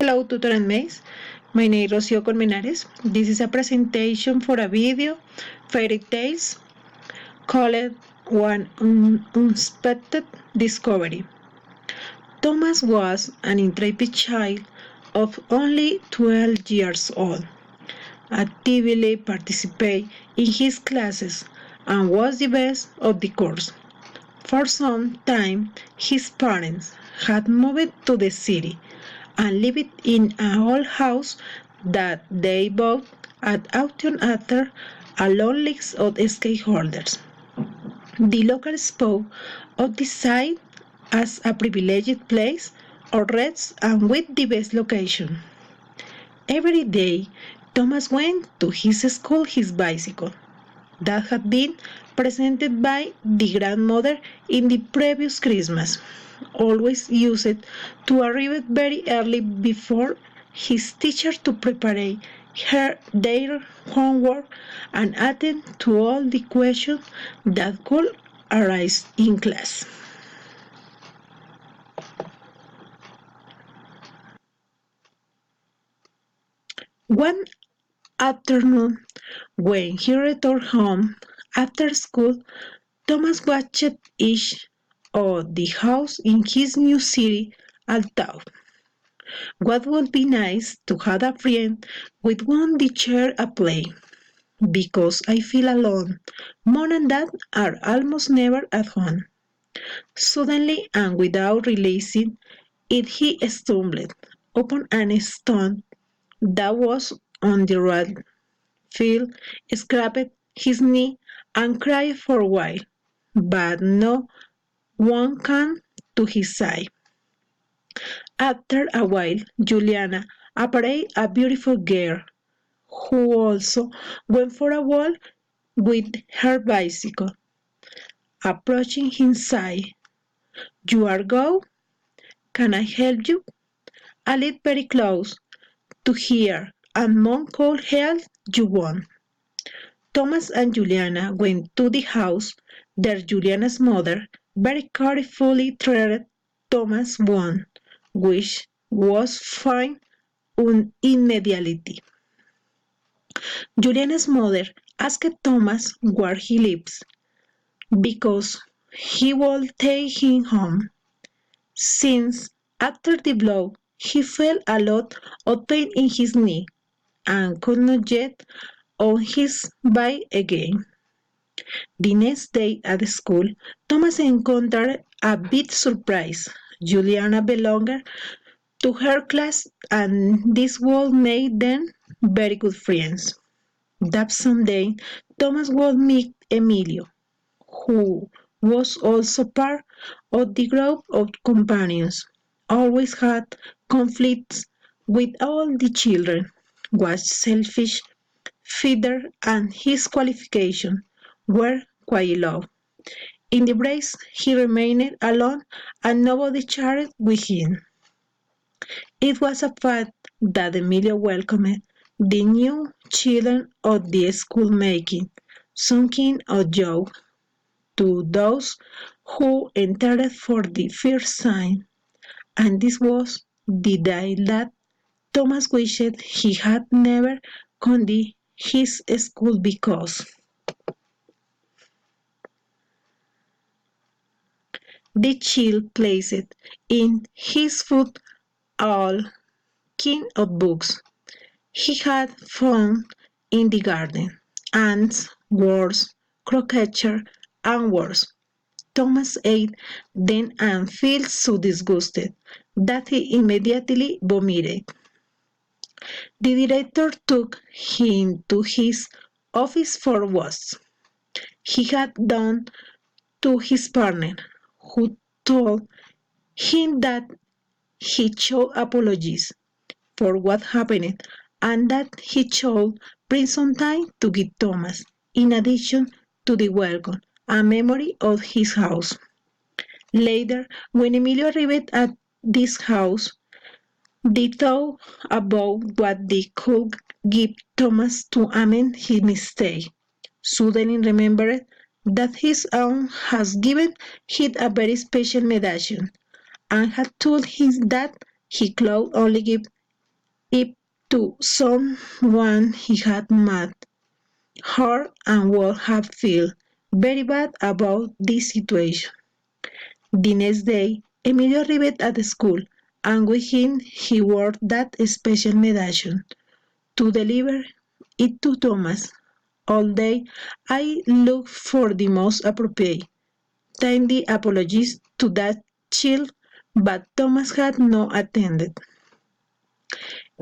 Hello, tutor and mates. My name is Rocio Colmenares. This is a presentation for a video, Fairy Tales, called One Unexpected Discovery. Thomas was an intrepid child of only 12 years old, actively participated in his classes, and was the best of the course. For some time, his parents had moved to the city and lived in an old house that they bought at auction after a long list of stakeholders. The locals spoke of the site as a privileged place of rest and with the best location. Every day, Thomas went to his school his bicycle that had been presented by the grandmother in the previous Christmas, always used to arrive very early before his teacher to prepare their homework and attend to all the questions that could arise in class. One afternoon, when he returned home after school, Thomas watched each of the houses in his new city and thought, what would be nice to have a friend with whom to share a play, because I feel alone. Mom and Dad are almost never at home. Suddenly, and without realizing it, he stumbled upon a stone that was on the road, fell, scraped his knee, and cried for a while, but no one came to his side. After a while, Juliana appeared, a beautiful girl, who also went for a walk with her bicycle. Approaching his side, "You are go? Can I help you?" I live very close to here, and Mom could help you one. Thomas and Juliana went to the house. There Juliana's mother very carefully treated Thomas' wound, which was fine immediately. Juliana's mother asked Thomas where he lives, because he would take him home, since after the blow he felt a lot of pain in his knee and could not get on his bike again. The next day at school, Thomas encountered a bit surprise. Juliana belonged to her class, and this would make them very good friends. That someday, Thomas would meet Emilio, who was also part of the group of companions. Always had conflicts with all the children, was selfish, feeder, and his qualifications were quite low. In the brace he remained alone, and nobody chatted with him. It was a fact that Emilio welcomed the new children of the school, making some kind of joke to those who entered for the first time, and this was the day that Thomas wished he had never come to his school, because the child placed in his foot all kind of books he had found in the garden, ants, worms, crocodile, and worms. Thomas ate them and felt so disgusted that he immediately vomited. The director took him to his office for what he had done to his partner, who told him that he should apologize for what happened and that he should bring some time to give Thomas, in addition to the welcome, a memory of his house. Later, when Emilio arrived at this house, they thought about what they could give Thomas to amend his mistake. Suddenly remembered that his aunt has given him a very special medallion, and had told him that he could only give if to someone he had met, hurt and would have felt very bad about this situation. The next day, Emilio arrived at the school, and with him he wore that special medallion. To deliver it to Thomas, all day I looked for the most appropriate, timely apologies to that child, but Thomas had not attended.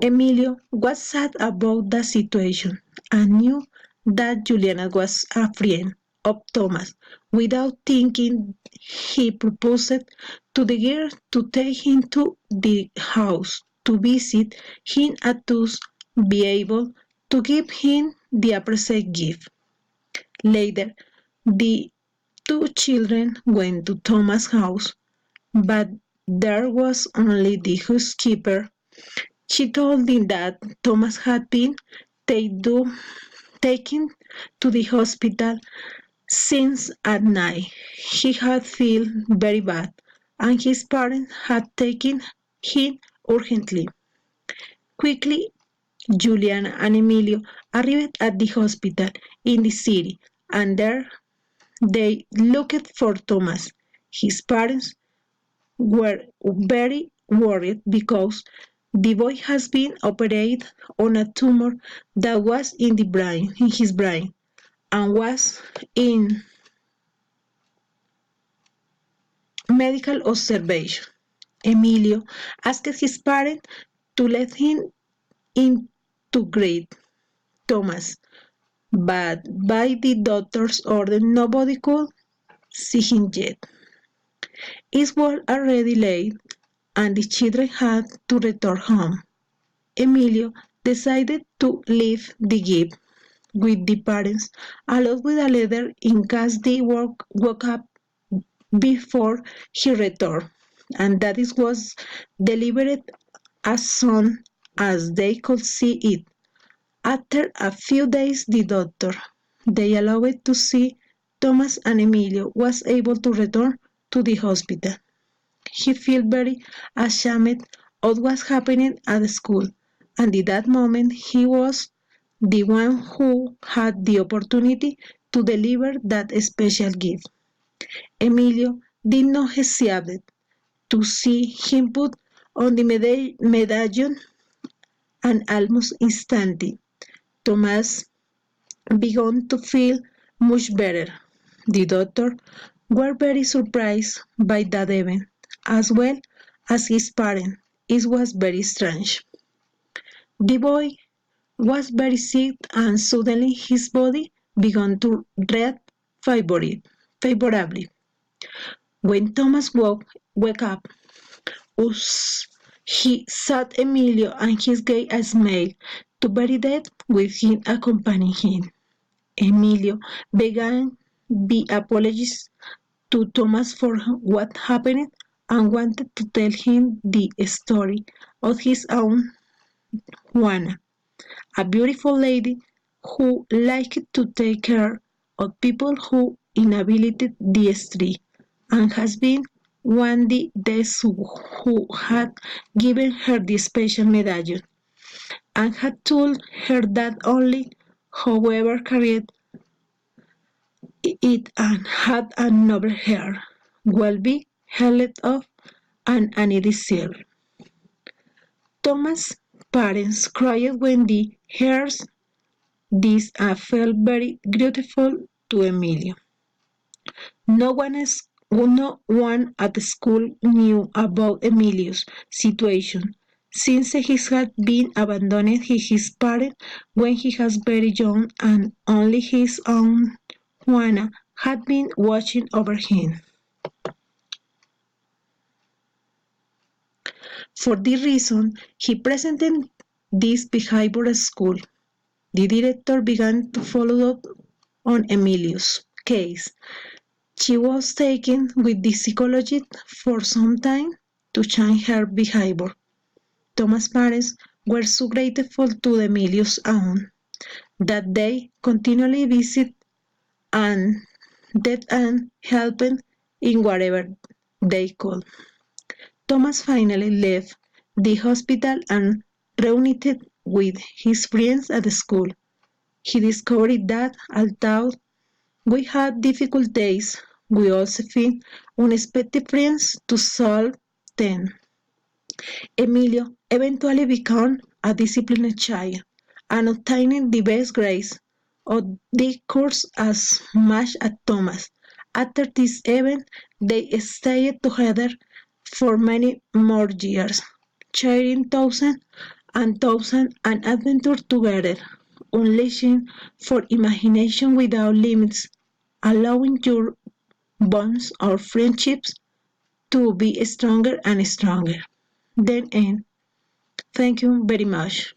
Emilio was sad about the situation and knew that Juliana was a friend of Thomas. Without thinking, he proposed to the girl to take him to the house to visit him and thus be able to give him the appreciated gift. Later, the two children went to Thomas' house, but there was only the housekeeper. She told him that Thomas had been taken to the hospital since at night. He had felt very bad, and his parents had taken him urgently. Quickly, Juliana and Emilio arrived at the hospital in the city, and there they looked for Thomas. His parents were very worried because the boy has been operated on a tumor that was in his brain, and was in medical observation. Emilio asked his parents to let him integrate Thomas, but by the doctor's order nobody could see him yet. It was already late, and the children had to return home. Emilio decided to leave the gift with the parents, along with a letter in case they woke up before he returned, and that it was delivered as soon as they could see it. After a few days, the doctor they allowed to see Thomas and Emilio was able to return to the hospital. He felt very ashamed of what was happening at school, and in that moment he was the one who had the opportunity to deliver that special gift. Emilio did not hesitate to see him put on the medallion, and almost instantly Thomas began to feel much better. The doctor were very surprised by that event, as well as his parents. It was very strange. The boy was very sick, and suddenly his body began to react favorably. When Thomas woke up, he saw Emilio and he gave a smile to bury that with him accompanying him. Emilio began the apologies to Thomas for what happened and wanted to tell him the story of his own Juana, a beautiful lady who liked to take care of people who inhabited the street, and has been one of those who had given her the special medallion, and had told her that only whoever carried it and had a noble hair will be held of an anity silver. Thomas' parents cried when they heard this and felt very grateful to Emilio. No one at the school knew about Emilio's situation, since he had been abandoned by his parents when he was very young, and only his own Juana had been watching over him. For this reason, he presented this behavior at school. The director began to follow up on Emilio's case. She was taken with the psychologist for some time to change her behavior. Thomas' parents were so grateful to Emilio's aunt that they continually visit and that aunt helped in whatever they could. Thomas finally left the hospital and reunited with his friends at school. He discovered that although we had difficult days, we also found unexpected friends to solve them. Emilio eventually became a disciplined child and obtained the best grades of the course as much as Thomas. After this event, they stayed together for many more years, sharing thousands and thousands and adventures together, unleashing for imagination without limits, allowing your bonds or friendships to be stronger and stronger. Then end. Thank you very much.